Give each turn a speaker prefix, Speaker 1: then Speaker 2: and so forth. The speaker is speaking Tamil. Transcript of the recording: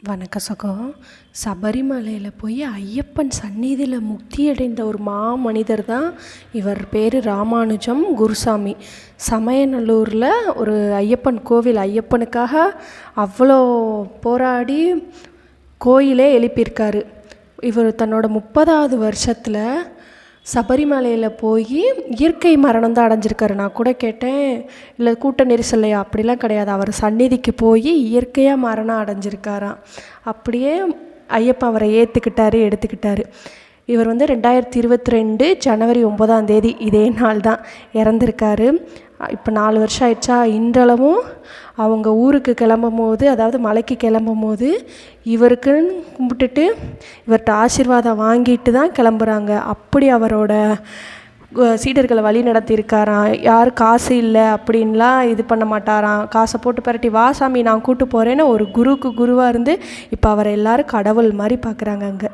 Speaker 1: வணக்க சகோ. சபரிமலையில் போய் ஐயப்பன் சந்நிதியில் முக்தி அடைந்த ஒரு மாமனிதர் தான் இவர். பேர் ராமானுஜம் குருசாமி. சமயநல்லூரில் ஒரு ஐயப்பன் கோவில், ஐயப்பனுக்காக அவ்வளோ போராடி கோயிலே எழுப்பியிருக்காரு. இவர் தன்னோட 30வது வருஷத்தில் சபரிமலையில் போய் இயற்கை மரணம் தான் அடைஞ்சிருக்காரு. நான் கூட கேட்டேன், இல்லை கூட்ட நெரிசல்லையா? அப்படிலாம் கிடையாது. அவர் சந்நிதிக்கு போய் இயற்கையாக மரணம் அடைஞ்சிருக்காராம். அப்படியே ஐயப்பன் அவரை ஏற்றுக்கிட்டாரு, எடுத்துக்கிட்டாரு. இவர் 2022 ஜனவரி 9 இதே நாள் தான் இறந்துருக்காரு. இப்போ 4 வருஷம் ஆயிடுச்சா. இன்றளவும் அவங்க ஊருக்கு கிளம்பும் போது, அதாவது மலைக்கு கிளம்பும் போது இவருக்குன்னு கும்பிட்டுட்டு இவர்கிட்ட ஆசீர்வாதம் வாங்கிட்டு தான் கிளம்புறாங்க. அப்படி அவரோட சீடர்களை வழி நடத்தியிருக்காராம். யார் காசு இல்லை அப்படின்லாம் இது பண்ண மாட்டாராம். காசை போட்டு பரட்டி வா சாமி நான் கூட்டு போகிறேன்னு ஒரு குருவுக்கு குருவாக இருந்து இப்போ அவரை எல்லோரும் கடவுள் மாதிரி பார்க்குறாங்க அங்கே.